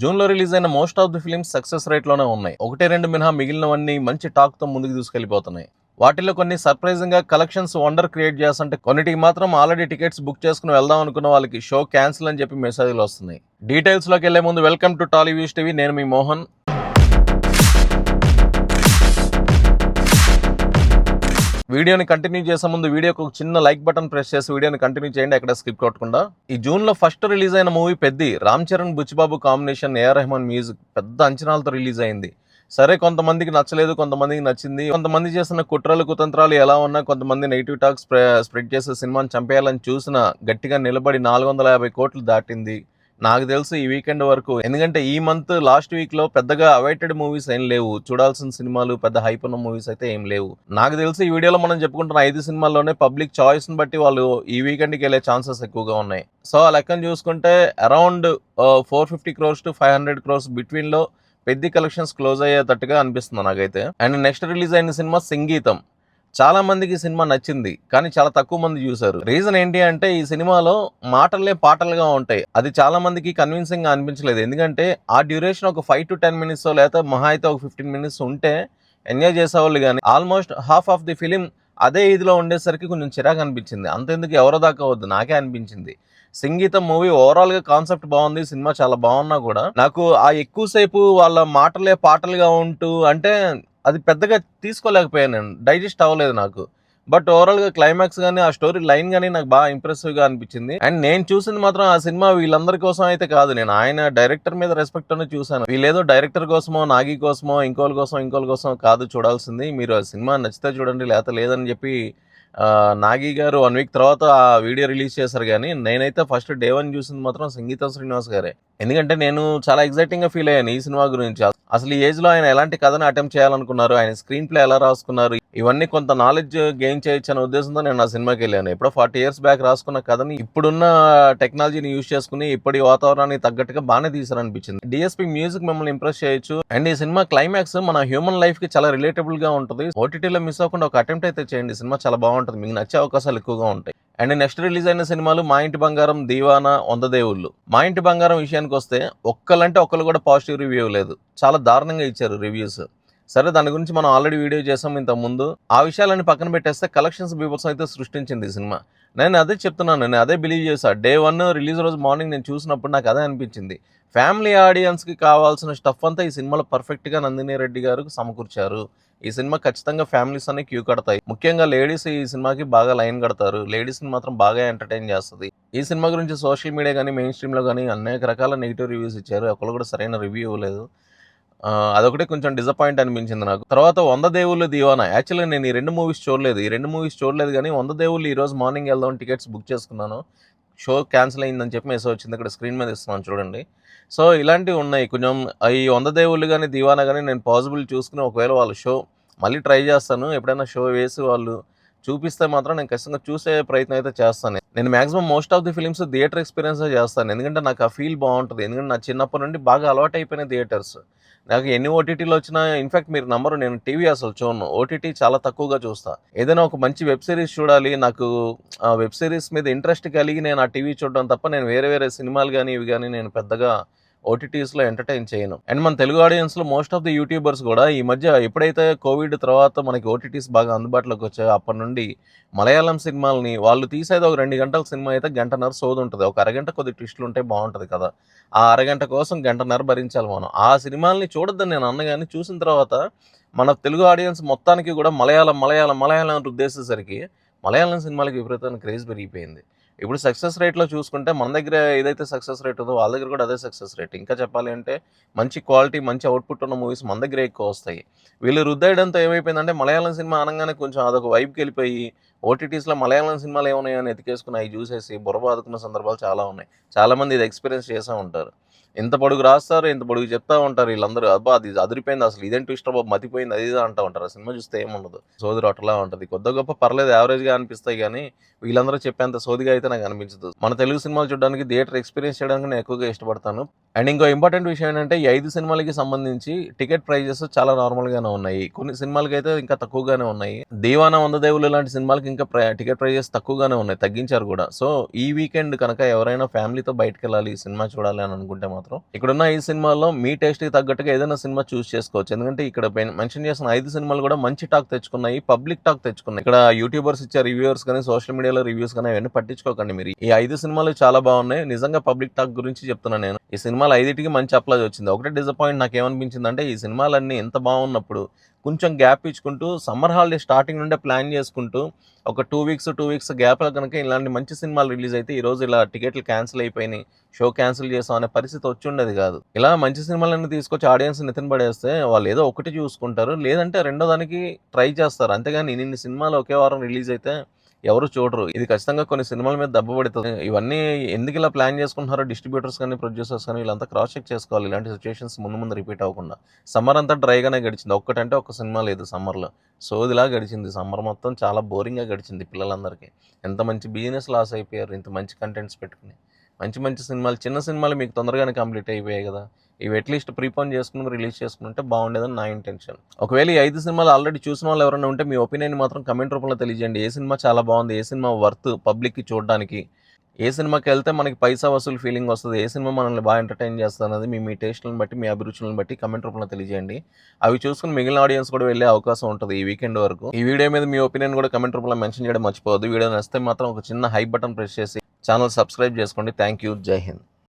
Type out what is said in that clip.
జూన్‌లో రిలీజ్ అయిన most of the films success రేట్‌లోనే ఉన్నాయి. 1, 2 మినహా మిగిలినవన్నీ మంచి టాక్‌తో ముందుకు దూసుకెళ్లిపోతున్నాయి. వాటిల్లో కొన్ని సర్ప్రైజింగ్‌గా కలెక్షన్స్ వండర్ క్రియేట్ చేస్తుంటే, కొన్నిటికి మాత్రం ఆల్రెడీ టికెట్స్ బుక్ చేసుకుని వెళ్దాం అనుకున్న వాళ్ళకి షో క్యాన్సిల్ అని చెప్పి మెసేజ్‌లు వస్తున్నాయి. డీటెయిల్స్‌లోకి వెళ్లే ముందు వెల్కమ్ టు టాలీవ్యూస్ టీవీ. నేను మీ మోహన్. వీడియోని కంటిన్యూ చేసే ముందు వీడియోకి ఒక చిన్న లైక్ బటన్ ప్రెస్ చేసి వీడియోని కంటిన్యూ చేయండి, ఎక్కడ స్కిప్ కొట్టకుండా. ఈ జూన్లో ఫస్ట్ రిలీజ్ అయిన movie Peddi. Ram Charan Buchi Babu combination, A R Rahman music, పెద్ద అంచనాలతో రిలీజ్ అయింది. సరే, కొంతమందికి నచ్చలేదు, కొంతమందికి నచ్చింది. కొంతమంది చేసిన కుట్రలు కుతంత్రాలు ఎలా ఉన్నా, కొంతమంది నెగిటివ్ టాక్ స్ప్రెడ్ చేసే సినిమాని చంపేయాలని చూసిన గట్టిగా నిలబడి 450 కోట్లు దాటింది. నాకు తెలుసు ఈ వీకెండ్ వరకు, ఎందుకంటే ఈ మంత్ లాస్ట్ వీక్ లో పెద్దగా అవైటెడ్ మూవీస్ ఏం లేవు. చూడాల్సిన సినిమాలు, పెద్ద హైప్ ఉన్న మూవీస్ అయితే ఏం లేవు. నాకు తెలిసి ఈ వీడియోలో మనం చెప్పుకుంటున్న 5 సినిమాల్లోనే పబ్లిక్ చాయిస్ ని బట్టి వాళ్ళు ఈ వీకెండ్ కి వెళ్ళే ఛాన్సెస్ ఎక్కువగా ఉన్నాయి. సో ఆ లెక్కను చూసుకుంటే around 450 crores to 500 crores between లో పెద్ద కలెక్షన్స్ క్లోజ్ అయ్యేటట్టుగా అనిపిస్తుంది నాకైతే. అండ్ నెక్స్ట్ రిలీజ్ అయిన సినిమా సంగీతం. చాలా మందికి సినిమా నచ్చింది, కానీ చాలా తక్కువ మంది చూసారు. రీజన్ ఏంటి అంటే, ఈ సినిమాలో మాటలే పాటలుగా ఉంటాయి. అది చాలా మందికి కన్విన్సింగ్ గా అనిపించలేదు. ఎందుకంటే ఆ డ్యూరేషన్ ఒక 5 to 10 minutes లేదా మహా అయితే ఒక 15 minutes ఉంటే ఎంజాయ్ చేసేవాళ్ళు, కానీ almost half of the film అదే ఇదిలో ఉండేసరికి కొంచెం చిరాకు అనిపించింది. అంతెందుకు ఎవరో దాకా వద్దు, నాకే అనిపించింది. సంగీతం మూవీ ఓవరాల్ గా కాన్సెప్ట్ బాగుంది, సినిమా చాలా బాగున్నా కూడా నాకు ఆ ఎక్కువసేపు వాళ్ళ మాటలే పాటలుగా ఉంటూ అంటే అది పెద్దగా తీసుకోలేకపోయాను నేను, డైజెస్ట్ అవ్వలేదు నాకు. బట్ ఓవరాల్ గా క్లైమాక్స్ గానీ, ఆ స్టోరీ లైన్ గానీ నాకు బాగా ఇంప్రెసివ్ గా అనిపించింది. అండ్ నేను చూసింది మాత్రం ఆ సినిమా వీళ్ళందరి కోసం అయితే కాదు. నేను ఆయన డైరెక్టర్ మీద రెస్పెక్ట్ అని చూసాను. వీళ్ళేదో డైరెక్టర్ కోసమో, నాగి కోసమో, ఇంకోళ్ళ కోసం కాదు చూడాల్సింది. మీరు ఆ సినిమా నచ్చితే చూడండి, లేకపోతే లేదని చెప్పి నాగి గారు 1 week తర్వాత ఆ వీడియో రిలీజ్ చేశారు. కానీ నేనైతే ఫస్ట్ డే 1 చూసింది మాత్రం సంగీతం శ్రీనివాస్ గారే. ఎందుకంటే నేను చాలా ఎక్సైటింగ్ గా ఫీల్ అయ్యాను ఈ సినిమా గురించి. అసలు ఈ ఏజ్ లో ఆయన ఎలాంటి కథను అటెంప్ట్ చేయాలనుకున్నారు, ఆయన స్క్రీన్ ప్లే ఎలా రాసుకున్నారు, ఇవన్నీ కొంత నాలెడ్జ్ గెయిన్ చేయొచ్చు అనే ఉద్దేశంతో నేను ఆ సినిమాకి వెళ్ళాను. ఎప్పుడో 40 years బ్యాక్ రాసుకున్న కథని ఇప్పుడున్న టెక్నాలజీని యూజ్ చేసుకుని ఇప్పటి వాతావరణానికి తగ్గట్టుగా బాగానే తీసారనిపించింది. డిఎస్పీ మ్యూజిక్ మిమ్మల్ని ఇంప్రెస్ చేయొచ్చు. అండ్ ఈ సినిమా క్లైమాక్స్ మన హ్యూమన్ లైఫ్ కి చాలా రిలేటబుల్ గా ఉంటుంది. ఓటీటీలో మిస్ అవ్వకుండా ఒక అటెంప్ట్ అయితే చేయండి, సినిమా చాలా బాగుంటుంది, మీకు నచ్చే అవకాశాలు ఎక్కువగా ఉంటాయి. అండ్ నెక్స్ట్ రిలీజ్ అయిన సినిమాలు మా ఇంటి బంగారం, దీవానా, 100 దేవుళ్ళు. మా ఇంటి బంగారం విషయానికి వస్తే ఒక్కలంటే ఒక్కరు కూడా పాజిటివ్ రివ్యూ లేదు, చాలా దారుణంగా ఇచ్చారు రివ్యూస్. సరే, దాని గురించి మనం ఆల్రెడీ వీడియో చేసాం ఇంతకు ముందు. ఆ విషయాలన్నీ పక్కన పెట్టేస్తే కలెక్షన్స్ బీభత్సం అయితే సృష్టించింది ఈ సినిమా. నేను అదే చెప్తున్నాను, నేను అదే బిలీవ్ చేశా. డే 1 రిలీజ్ రోజు మార్నింగ్ నేను చూసినప్పుడు నాకు అదే అనిపించింది. ఫ్యామిలీ ఆడియన్స్కి కావాల్సిన స్టఫ్ అంతా ఈ సినిమాలో పర్ఫెక్ట్గా నందిని రెడ్డి గారు సమకూర్చారు. ఈ సినిమా ఖచ్చితంగా ఫ్యామిలీస్ అనే క్యూ కడతాయి. ముఖ్యంగా లేడీస్ ఈ సినిమాకి బాగా లైన్ కడతారు. లేడీస్ని మాత్రం బాగా ఎంటర్టైన్ చేస్తుంది. ఈ సినిమా గురించి సోషల్ మీడియా కానీ, మెయిన్ స్ట్రీమ్లో కానీ అనేక రకాల నెగిటివ్ రివ్యూస్ ఇచ్చారు. ఒకళ్ళు కూడా సరైన రివ్యూ ఇవ్వలేదు. అదొకటే కొంచెం డిసప్పాయింట్ అనిపించింది నాకు. తర్వాత 100 దేవుళ్ళు, దీవానా. యాక్చువల్గా నేను ఈ 2 మూవీస్ చూడలేదు. కానీ 100 దేవుళ్ళు ఈ రోజు మార్నింగ్ వెళ్దాం టికెట్స్ బుక్ చేసుకున్నాను. షో క్యాన్సిల్ అయిందని చెప్పి మెసేజ్ వచ్చింది, ఇక్కడ స్క్రీన్ మీద ఇస్తున్నాను చూడండి. సో ఇలాంటివి ఉన్నాయి కొంచెం. ఈ 100 దేవుళ్ళు కానీ, దీవానా కానీ నేను పాసిబుల్ చూసుకుని ఒకవేళ వాళ్ళ షో మళ్ళీ ట్రై చేస్తాను. ఎప్పుడైనా షో వేసి వాళ్ళు చూపిస్తే మాత్రం నేను ఖచ్చితంగా చూసే ప్రయత్నం అయితే చేస్తాను. నేను maximum most of the films theatre experience చేస్తాను, ఎందుకంటే నాకు ఆ ఫీల్ బాగుంటుంది. ఎందుకంటే నా చిన్నప్పటి నుండి బాగా అలవాటు అయిపోయిన థియేటర్స్. నాకు ఎన్ని ఓటీటీలు వచ్చినా, ఇన్ఫాక్ట్ మీరు నమ్మరు, నేను టీవీ అసలు చూడను. ఓటీటీ చాలా తక్కువగా చూస్తా. ఏదైనా ఒక మంచి వెబ్ సిరీస్ చూడాలి, నాకు ఆ వెబ్ సిరీస్ మీద ఇంట్రెస్ట్ కలిగి నేను ఆ టీవీ చూడడం తప్ప నేను వేరే సినిమాలు కానీ ఇవి కానీ నేను పెద్దగా ఓటీటీస్లో ఎంటర్టైన్ చేయను. అండ్ మన తెలుగు ఆడియన్స్లో మోస్ట్ ఆఫ్ ది యూట్యూబర్స్ కూడా ఈ మధ్య ఎప్పుడైతే కోవిడ్ తర్వాత మనకి ఓటీటీస్ బాగా అందుబాటులోకి వచ్చాయో అప్పటి నుండి మలయాళం సినిమాలని వాళ్ళు తీసేది ఒక 2 గంటల సినిమా అయితే 1.5 సోది ఉంటుంది. ఒక అరగంట కొద్ది ట్విస్టులు ఉంటే బాగుంటుంది కదా. ఆ అరగంట కోసం 1.5 భరించాలి మనం. ఆ సినిమాలని చూడొద్దని నేను అన్నగాని, చూసిన తర్వాత మన తెలుగు ఆడియన్స్ మొత్తానికి కూడా మలయాళం రుద్దేసేసరికి మలయాళం సినిమాలకి విపరీతమైన క్రేజ్ పెరిగిపోయింది. ఇప్పుడు సక్సెస్ రేట్లో చూసుకుంటే మన దగ్గర ఏదైతే సక్సెస్ రేట్ ఉందో వాళ్ళ దగ్గర కూడా అదే సక్సెస్ రేట్. ఇంకా చెప్పాలి అంటే మంచి క్వాలిటీ, మంచి అవుట్పుట్ ఉన్న మూవీస్ మన దగ్గర ఎక్కువ వస్తాయి. వీళ్ళు రుద్దేయడంతో ఏమైపోయిందంటే మలయాళం సినిమా అనగానే కొంచెం అదొక వైపుకి వెళ్ళిపోయి ఓటీటీస్లో మలయాళం సినిమాలు ఏమున్నాయని ఎతికేసుకుని అవి చూసేసి బుర్ర బాదుకున్న సందర్భాలు చాలా ఉన్నాయి. చాలామంది ఇది ఎక్స్పీరియన్స్ చేస్తూ ఉంటారు. ఇంత పొడుగు రాస్తారు, ఇంత పొడుగు చెప్తా ఉంటారు వీళ్ళందరూ. అబ్బా అది అదిరిపోయింది, అసలు ఇదేం ట్విస్ట్ బాబు, మతిపోయింది, అది ఇది అంటూ ఉంటారు. ఆ సినిమా చూస్తే ఏముండదు, సోది రొట్టలా ఉంటుంది. కొద్ది గొప్ప పర్లేదు, యావరేజ్గా అనిపిస్తాయి. కానీ వీళ్ళందరూ చెప్పేంత సోదిగా అయితే నాకు అనిపించదు. మన తెలుగు సినిమాలు చూడడానికి, థియేటర్ ఎక్స్పీరియన్స్ చేయడానికి నేను ఎక్కువగా ఇష్టపడతాను. అండ్ ఇంకో ఇంపార్టెంట్ విషయం ఏంటంటే, ఈ 5 సినిమాలకి సంబంధించి టికెట్ ప్రైజెస్ చాలా నార్మల్గానే ఉన్నాయి. కొన్ని సినిమాలకి అయితే ఇంకా తక్కువగానే ఉన్నాయి. దీవానా, 100 దేవుళ్ళు లాంటి సినిమాలకి ఇంకా టికెట్ ప్రైజెస్ తక్కువగానే ఉన్నాయి, తగ్గించారు కూడా. సో ఈ వీకెండ్ కనుక ఎవరైనా ఫ్యామిలీతో బయటకు వెళ్ళాలి, సినిమా చూడాలి అని అనుకుంటే మాత్రం మాత్రం. ఇక్కడున్న ఈ సినిమాల్లో మీ టేస్ట్కి తగ్గట్టుగా ఏదైనా సినిమా చూస్ చేసుకోవచ్చు. ఎందుకంటే ఇక్కడ మెన్షన్ చేసిన 5 సినిమాలు కూడా మంచి టాక్ తెచ్చుకున్నాయి, పబ్లిక్ టాక్ తెచ్చుకున్నాయి. ఇక్కడ యూట్యూబర్స్ ఇచ్చే రివ్యూవర్స్ కానీ సోషల్ మీడియాలో రివ్యూస్ కానీ అవన్నీ పట్టించుకోకండి మీరు. ఈ 5 సినిమాలు చాలా బాగున్నాయి. నిజంగా పబ్లిక్ టాక్ గురించి చెప్తున్నాను నేను. ఈ సినిమాలు 5టికి మంచి అప్లాజ్ వచ్చింది. ఒకటే డిసప్పాయింట్ నాకు ఏమనిపించింది అంటే, ఈ సినిమాలన్నీ ఎంత బాగున్నప్పుడు కొంచెం గ్యాప్ ఇచ్చుకుంటూ సమ్మర్ హాలిడే స్టార్టింగ్ నుండే ప్లాన్ చేసుకుంటూ ఒక 2 వీక్స్ గ్యాప్లో కనుక ఇలాంటి మంచి సినిమాలు రిలీజ్ అయితే ఈ రోజు ఇలా టికెట్లు క్యాన్సిల్ అయిపోయినాయి, షో క్యాన్సిల్ చేసాం అనే పరిస్థితి వచ్చి ఉండేది కాదు. ఇలా మంచి సినిమాలన్నీ తీసుకొచ్చి ఆడియన్స్ నెత్తిన పడేస్తే వాళ్ళు ఏదో ఒకటి చూసుకుంటారు, లేదంటే రెండో దానికి ట్రై చేస్తారు. అంతేగాని ఇన్ని సినిమాలు ఒకే వారం రిలీజ్ అయితే ఎవరు చూడరు. ఇది ఖచ్చితంగా కొన్ని సినిమాల మీద దెబ్బ పడుతుంది. ఇవన్నీ ఎందుకు ఇలా ప్లాన్ చేసుకుంటున్నారో డిస్ట్రిబ్యూటర్స్ కానీ ప్రొడ్యూసర్స్ కానీ వీళ్ళంతా క్రాస్ చెక్ చేసుకోవాలి, ఇలాంటి సిచ్యువేషన్స్ ముందు రిపీట్ అవ్వకుండా. సమ్మర్ అంతా డ్రైగానే గడిచింది, ఒక్కటంటే ఒక సినిమా లేదు సమ్మర్లో. సోదిలా గడిచింది సమ్మర్ మొత్తం, చాలా బోరింగ్గా గడిచింది పిల్లలందరికీ. ఎంత మంచి బిజినెస్ లాస్ అయిపోయారు ఇంత మంచి కంటెంట్స్ పెట్టుకుని. మంచి సినిమాలు, చిన్న సినిమాలు మీకు తొందరగానే కంప్లీట్ అయిపోయాయి కదా, ఇవి అట్లీస్ట్ ప్రీపోన్ చేసుకుని రిలీజ్ చేసుకుంటే బాగుండేదని నా ఇంటెన్షన్. ఒకవేళ ఈ 5 సినిమాలు ఆల్రెడీ చూసిన వాళ్ళు ఎవరైనా ఉంటే మీ ఒపీనియన్ మాత్రం కమెంట్ రూపంలో తెలియజేయండి. ఏ సినిమా చాలా బాగుంది, ఏ సినిమా వర్త్ పబ్లిక్కి చూడడానికి, ఏ సినిమాకి వెళ్తే మనకి పైసా వసూలు ఫీలింగ్ వస్తుంది, ఏ సినిమా మనల్ని బాగా ఎంటర్టైన్ చేస్తుంది అనేది మీ టేస్ట్లను బట్టి, మీ అభిరుచులను బట్టి కమెంట్ రూపంలో తెలియజేయండి. అవి చూసుకుని మిగిలిన ఆడియన్స్ కూడా వెళ్ళే అవకాశం ఉంటుంది ఈ వీకెండ్ వరకు. ఈ వీడియో మీద మీ ఒపీనియన్ కూడా కమెంట్ రూపంలో మెన్షన్ చేయడం మర్చిపోవద్దు. వీడియో నచ్చితే మాత్రం ఒక చిన్న హై బటన్ ప్రెస్ చేసి ఛానల్ సబ్స్క్రైబ్ చేసుకోండి. Thank you. జై హింద్.